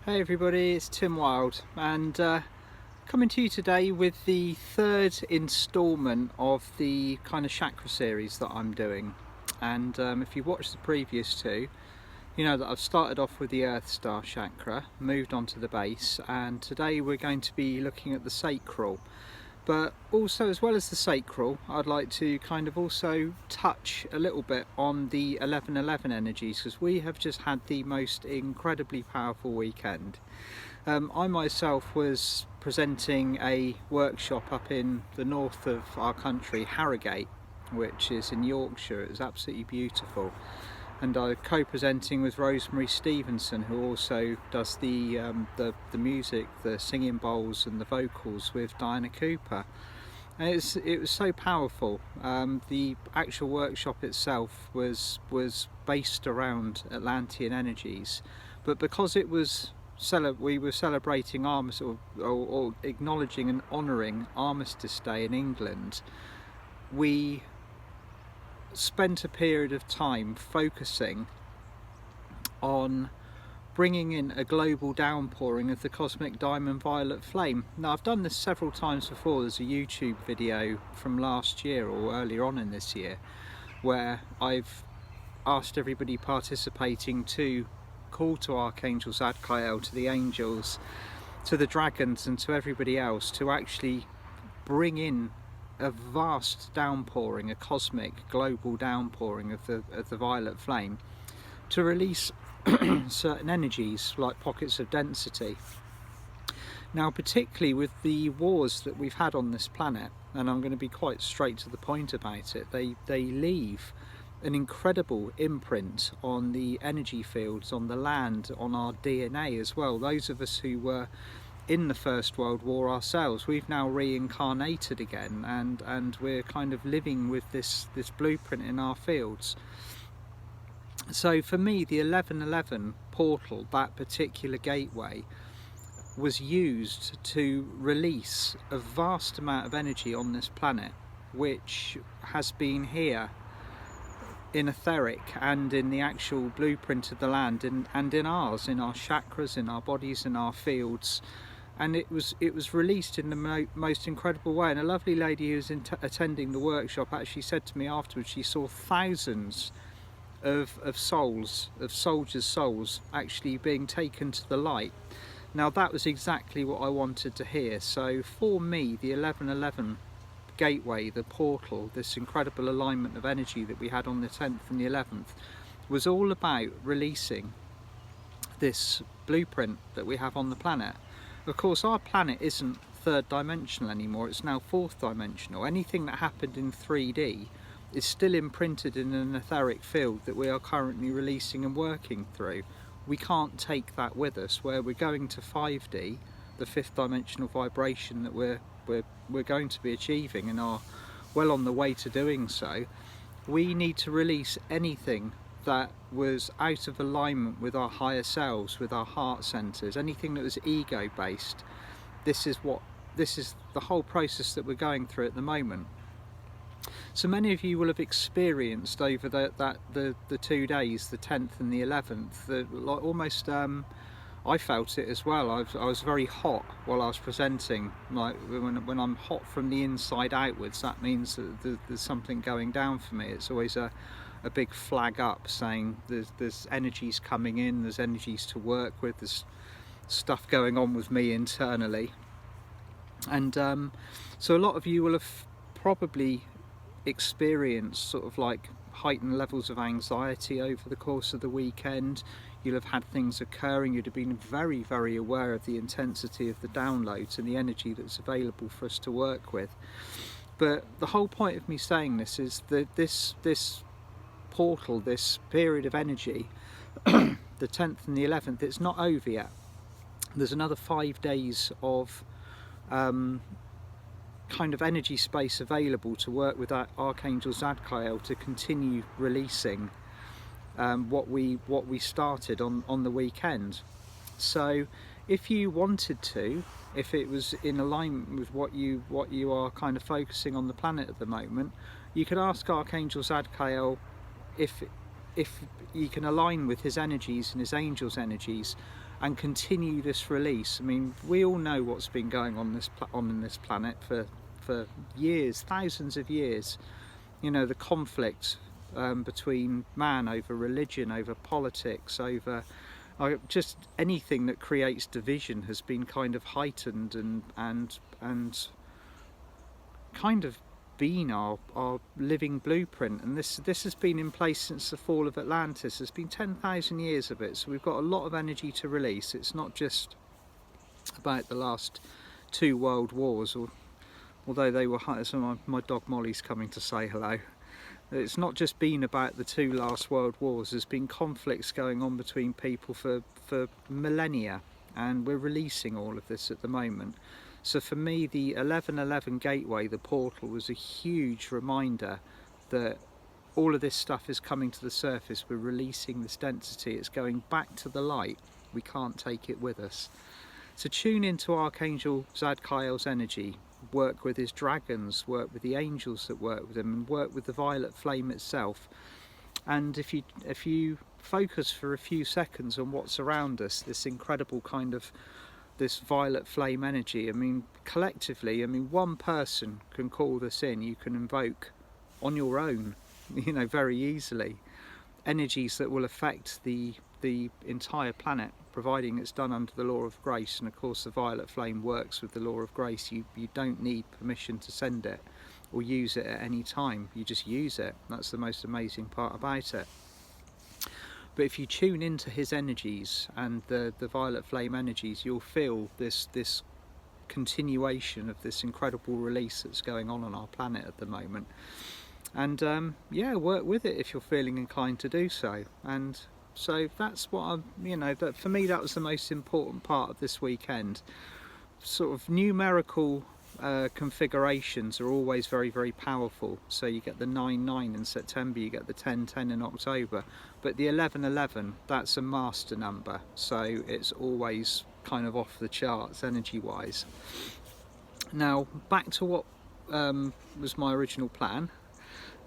Hey everybody, it's Tim Wild and coming to you today with the third instalment of the kind of chakra series that I'm doing. And if you watched the previous two, you know that I've started off with the Earth Star chakra, moved on to the base, and today we're going to be looking at the sacral. But also, as well as the sacral, I'd like to kind of also touch a little bit on the 1111 energies, because we have just had the most incredibly powerful weekend. I myself was presenting a workshop up in the north of our country, Harrogate, which is in Yorkshire. It was absolutely beautiful. And I'm co-presenting with Rosemary Stevenson, who also does the music, the singing bowls and the vocals with Diana Cooper. And it was so powerful. The actual workshop itself was based around Atlantean energies, but because it was we were celebrating Armistice, or acknowledging and honouring Armistice Day in England, we spent a period of time focusing on bringing in a global downpouring of the cosmic diamond violet flame. Now, I've done this several times before. There's a YouTube video from last year or earlier on in this year where I've asked everybody participating to call to Archangel Gabriel, to the angels, to the dragons and to everybody else to actually bring in a vast downpouring, a cosmic global downpouring of the violet flame, to release certain energies like pockets of density. Now, particularly with the wars that we've had on this planet, and I'm going to be quite straight to the point about it, they leave an incredible imprint on the energy fields, on the land, on our DNA as well. Those of us who were in the First World War ourselves, we've now reincarnated again, and we're kind of living with this blueprint in our fields. So for me, the 1111 portal, that particular gateway, was used to release a vast amount of energy on this planet, which has been here in etheric and in the actual blueprint of the land, and in ours, in our chakras, in our bodies, in our fields. And it was released in the most incredible way. And a lovely lady who was attending the workshop actually said to me afterwards she saw thousands of souls, of soldiers' souls, actually being taken to the light. Now, that was exactly what I wanted to hear. So for me, the 1111 gateway, the portal, this incredible alignment of energy that we had on the 10th and the 11th, was all about releasing this blueprint that we have on the planet. Of course, our planet isn't third dimensional anymore, it's now fourth dimensional. Anything that happened in 3D is still imprinted in an etheric field that we are currently releasing and working through. We can't take that with us. Where we're going to 5D, the fifth dimensional vibration that we're going to be achieving and are well on the way to doing so, we need to release anything that was out of alignment with our higher selves, with our heart centers, anything that was ego based. This is the whole process that we're going through at the moment. So many of you will have experienced over the 2 days, the 10th and the 11th, almost I felt it as well. I was very hot while I was presenting. Like when I'm hot from the inside outwards, that means that there's something going down for me. It's always a big flag up saying there's energies coming in, there's energies to work with, there's stuff going on with me internally. And so a lot of you will have probably experienced sort of like heightened levels of anxiety over the course of the weekend. You'll have had things occurring, you'd have been very, very aware of the intensity of the downloads and the energy that's available for us to work with. But the whole point of me saying this is that this portal, this period of energy, the 10th and the 11th, it's not over yet. There's another 5 days of kind of energy space available to work with Archangel Gabriel to continue releasing what we started on the weekend. So if you wanted to, if it was in alignment with what you are kind of focusing on the planet at the moment, you could ask Archangel Gabriel if you can align with his energies and his angels' energies and continue this release. I mean, we all know what's been going on in this planet for years, thousands of years. You know, the conflict between man over religion, over politics, over just anything that creates division has been kind of heightened and kind of been our living blueprint. And this has been in place since the fall of Atlantis. There's been 10,000 years of it, so we've got a lot of energy to release. It's not just about the last 2 world wars, or although they were, so my dog Molly's coming to say hello. It's not just been about the 2 last world wars. There's been conflicts going on between people for millennia, and we're releasing all of this at the moment. So for me, the 1111 gateway, the portal, was a huge reminder that all of this stuff is coming to the surface. We're releasing this density. It's going back to the light. We can't take it with us. So tune into Archangel Zadkiel's energy. Work with his dragons, work with the angels that work with him, and work with the violet flame itself. And if you focus for a few seconds on what's around us, this incredible kind of this violet flame energy, I mean, collectively, I mean, one person can call this in. You can invoke on your own, you know, very easily, energies that will affect the entire planet, providing it's done under the law of grace. And of course the violet flame works with the law of grace. You don't need permission to send it or use it at any time. You just use it. That's the most amazing part about it. But if you tune into his energies and the violet flame energies, you'll feel this continuation of this incredible release that's going on our planet at the moment. And yeah, work with it if you're feeling inclined to do so. And so that's what I'm, you know, that for me, that was the most important part of this weekend. Sort of numerical configurations are always very, very powerful. So you get the 9-9 in September, you get the 10-10 in October, but the 11-11, that's a master number, so it's always kind of off the charts energy wise. Now back to what was my original plan.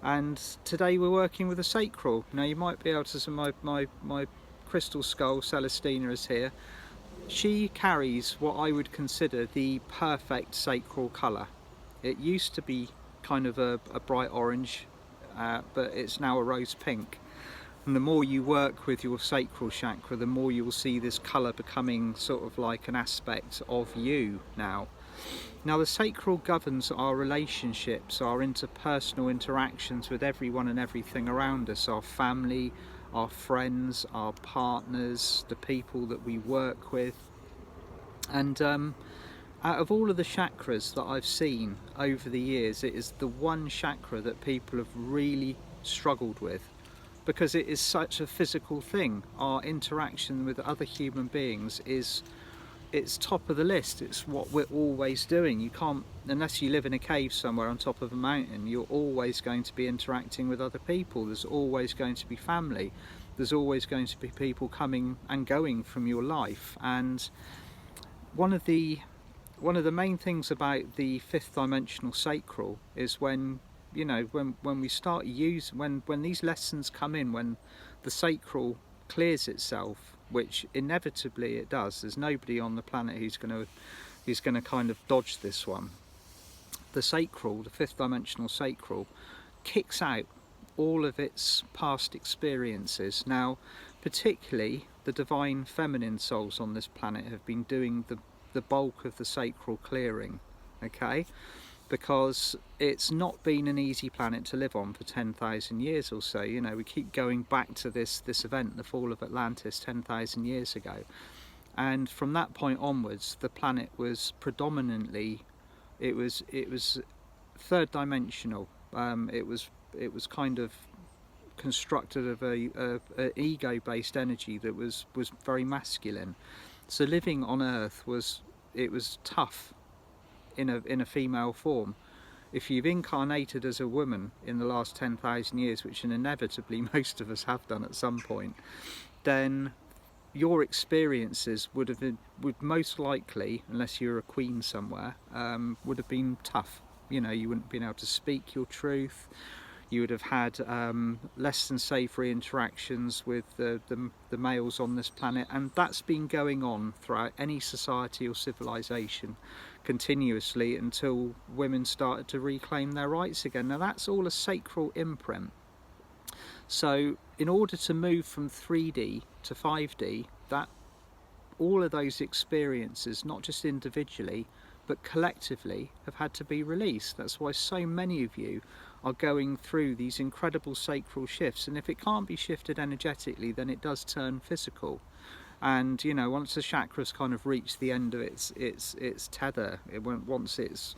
And today we're working with a sacral. Now you might be able to see my crystal skull, Celestina, is here. She carries what I would consider the perfect sacral colour. It used to be kind of a bright orange, but it's now a rose pink. And the more you work with your sacral chakra, the more you will see this colour becoming sort of like an aspect of you now. Now the sacral governs our relationships, our interpersonal interactions with everyone and everything around us, our family, our friends, our partners, the people that we work with. And out of all of the chakras that I've seen over the years, it is the one chakra that people have really struggled with, because it is such a physical thing. Our interaction with other human beings it's top of the list. It's what we're always doing. You can't, unless you live in a cave somewhere on top of a mountain, you're always going to be interacting with other people. There's always going to be family. There's always going to be people coming and going from your life. And one of the main things about the 5th dimensional sacral is when, you know, when we start when these lessons come in, when the sacral clears itself, which inevitably it does. There's nobody on the planet who's going to kind of dodge this one. The sacral, the 5th dimensional sacral, kicks out all of its past experiences. Now, particularly the divine feminine souls on this planet have been doing the bulk of the sacral clearing, okay? Because it's not been an easy planet to live on for 10,000 years or so. You know, we keep going back to this event, the fall of Atlantis, 10,000 years ago. And from that point onwards, the planet was predominantly, it was 3rd dimensional. It was kind of constructed of a ego-based energy that was very masculine. So living on Earth was tough in a female form. If you've incarnated as a woman in the last 10,000 years, which inevitably most of us have done at some point, then your experiences would most likely, unless you're a queen somewhere, would have been tough. You know, you wouldn't have been able to speak your truth. you would have had less than savoury interactions with the males on this planet, and that's been going on throughout any society or civilization continuously until women started to reclaim their rights again. Now that's all a sacral imprint. So in order to move from 3D to 5D, that all of those experiences, not just individually but collectively, have had to be released. That's why so many of you are going through these incredible sacral shifts, and if it can't be shifted energetically, then it does turn physical. And you know, once the chakras kind of reach the end of its tether, once it's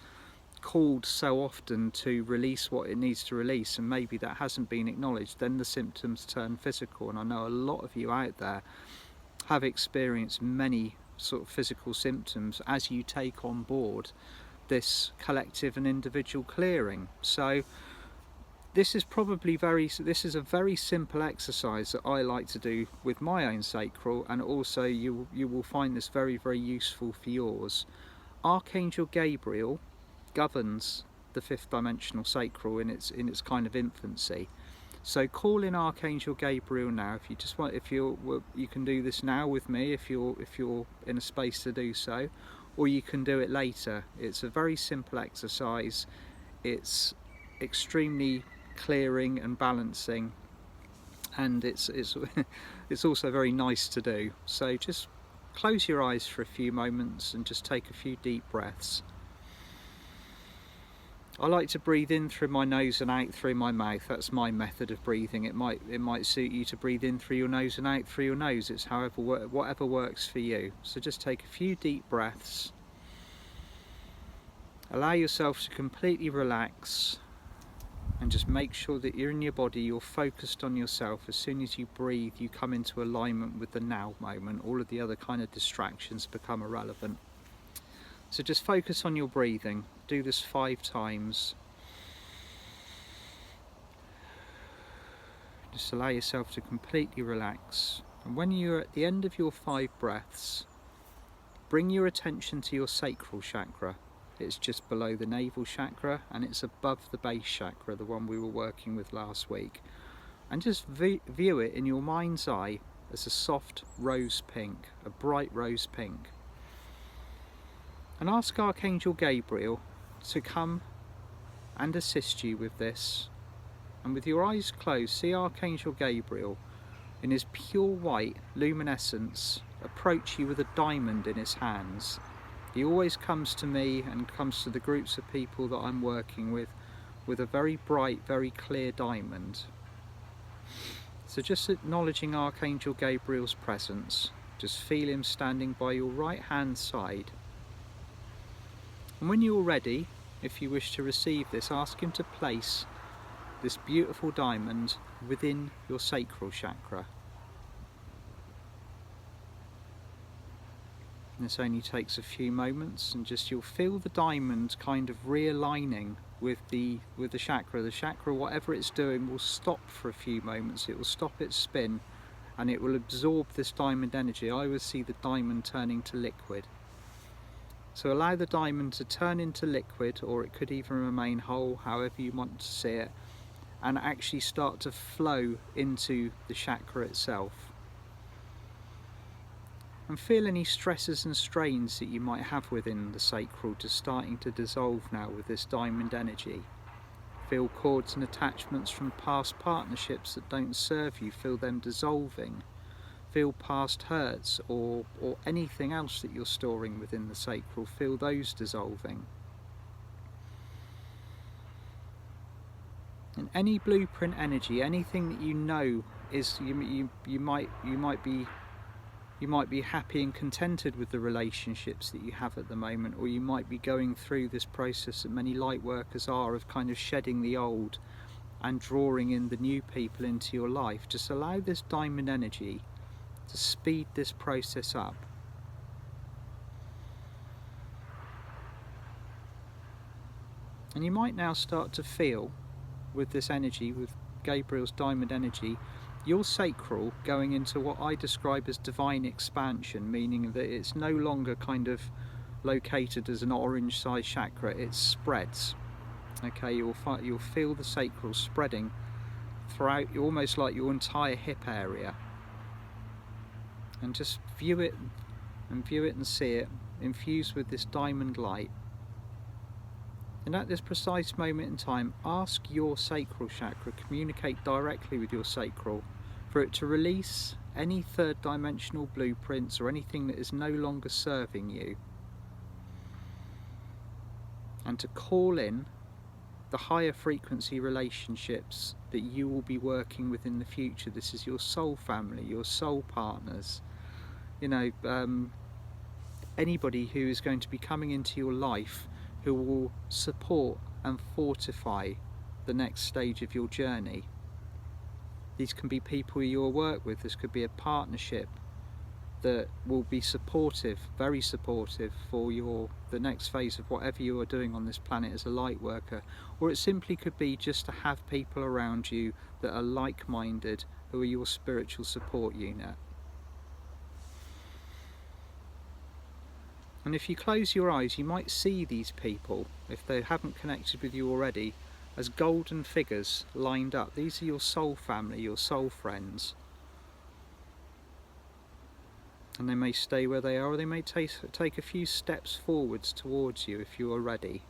called so often to release what it needs to release, and maybe that hasn't been acknowledged, then the symptoms turn physical. And I know a lot of you out there have experienced many sort of physical symptoms as you take on board this collective and individual clearing. So this is a very simple exercise that I like to do with my own sacral, and also you will find this very, very useful for yours. Archangel Gabriel governs the fifth dimensional sacral in its kind of infancy. So call in Archangel Gabriel now if you just want. You can do this now with me if you're in a space to do so, or you can do it later. It's a very simple exercise. It's extremely clearing and balancing, and it's also very nice to do. So just close your eyes for a few moments and just take a few deep breaths. I like to breathe in through my nose and out through my mouth. That's my method of breathing. It might suit you to breathe in through your nose and out through your nose. It's whatever works for you. So just take a few deep breaths. Allow yourself to completely relax, and just make sure that you're in your body, you're focused on yourself. As soon as you breathe, you come into alignment with the now moment. All of the other kind of distractions become irrelevant. So just focus on your breathing. Do this 5 times. Just allow yourself to completely relax. And when you're at the end of your 5 breaths, bring your attention to your sacral chakra. It's just below the navel chakra, and it's above the base chakra, the one we were working with last week. And just view it in your mind's eye as a soft rose pink, a bright rose pink. And ask Archangel Gabriel to come and assist you with this. And with your eyes closed, see Archangel Gabriel in his pure white luminescence approach you with a diamond in his hands. He always comes to me and comes to the groups of people that I'm working with a very bright, very clear diamond. So just acknowledging Archangel Gabriel's presence, just feel him standing by your right hand side. And when you're ready, if you wish to receive this, ask him to place this beautiful diamond within your sacral chakra. And this only takes a few moments, and just you'll feel the diamond kind of realigning with the chakra. The chakra, whatever it's doing, will stop for a few moments. It will stop its spin, and it will absorb this diamond energy. I would see the diamond turning to liquid. So allow the diamond to turn into liquid, or it could even remain whole, however you want to see it, and actually start to flow into the chakra itself. And feel any stresses and strains that you might have within the sacral just starting to dissolve now with this diamond energy. Feel cords and attachments from past partnerships that don't serve you, feel them dissolving. Feel past hurts or anything else that you're storing within the sacral, feel those dissolving. And any blueprint energy, anything that you know is you might be happy and contented with the relationships that you have at the moment, or you might be going through this process that many light workers are, of kind of shedding the old and drawing in the new people into your life. Just allow this diamond energy to speed this process up. And you might now start to feel with this energy, with Gabriel's diamond energy, your sacral going into what I describe as divine expansion, meaning that it's no longer kind of located as an orange sized chakra, it spreads. Okay, you'll feel the sacral spreading throughout, almost like your entire hip area, and just view it and see it infused with this diamond light. And at this precise moment in time, ask your sacral chakra, communicate directly with your sacral, for it to release any third dimensional blueprints or anything that is no longer serving you, and to call in the higher frequency relationships that you will be working with in the future. This is your soul family, your soul partners, you know, anybody who is going to be coming into your life who will support and fortify the next stage of your journey. These can be people you will work with. This could be a partnership that will be supportive, very supportive for the next phase of whatever you are doing on this planet as a light worker. Or it simply could be just to have people around you that are like-minded, who are your spiritual support unit. And if you close your eyes, you might see these people, if they haven't connected with you already, as golden figures lined up. These are your soul family, your soul friends. And they may stay where they are, or they may take a few steps forwards towards you if you are ready.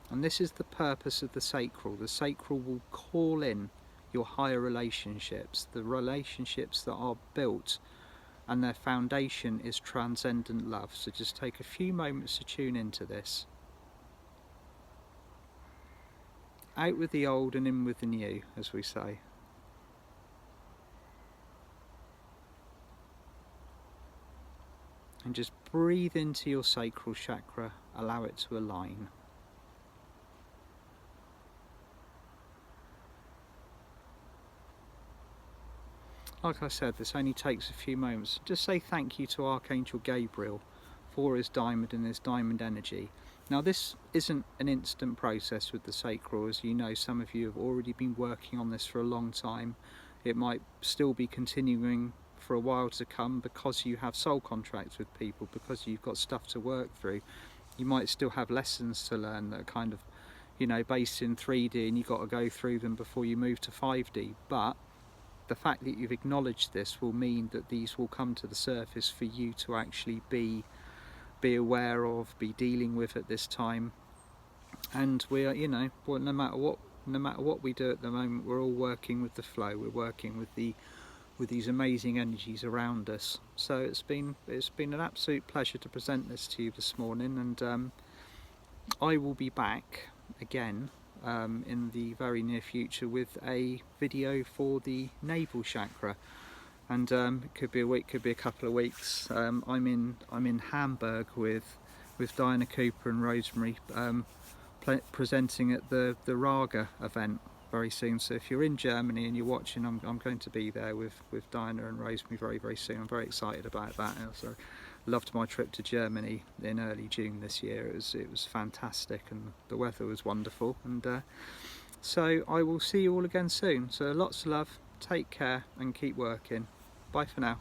And this is the purpose of the sacral. The sacral will call in your higher relationships, the relationships that are built and their foundation is transcendent love. So just take a few moments to tune into this. Out with the old and in with the new, as we say. And just breathe into your sacral chakra, allow it to align. Like I said, this only takes a few moments. Just say thank you to Archangel Gabriel for his diamond and his diamond energy. Now, this isn't an instant process with the sacral. As you know, some of you have already been working on this for a long time. It might still be continuing for a while to come because you have soul contracts with people, because you've got stuff to work through. You might still have lessons to learn that are kind of, you know, based in 3D, and you've got to go through them before you move to 5D. But the fact that you've acknowledged this will mean that these will come to the surface for you to actually be aware of, be dealing with at this time. And we are, you know, no matter what we do at the moment, we're all working with the flow. We're working with these amazing energies around us. So it's been an absolute pleasure to present this to you this morning, and I will be back again in the very near future with a video for the navel chakra, and it could be a week, could be a couple of weeks. I'm in Hamburg with Diana Cooper and Rosemary, presenting at the Raga event very soon. So if you're in Germany and you're watching, I'm going to be there with Diana and Rosemary very soon. I'm very excited about that. I also loved my trip to Germany in early June this year. It was fantastic, and the weather was wonderful. And so I will see you all again soon. So lots of love, take care, and keep working. Bye for now.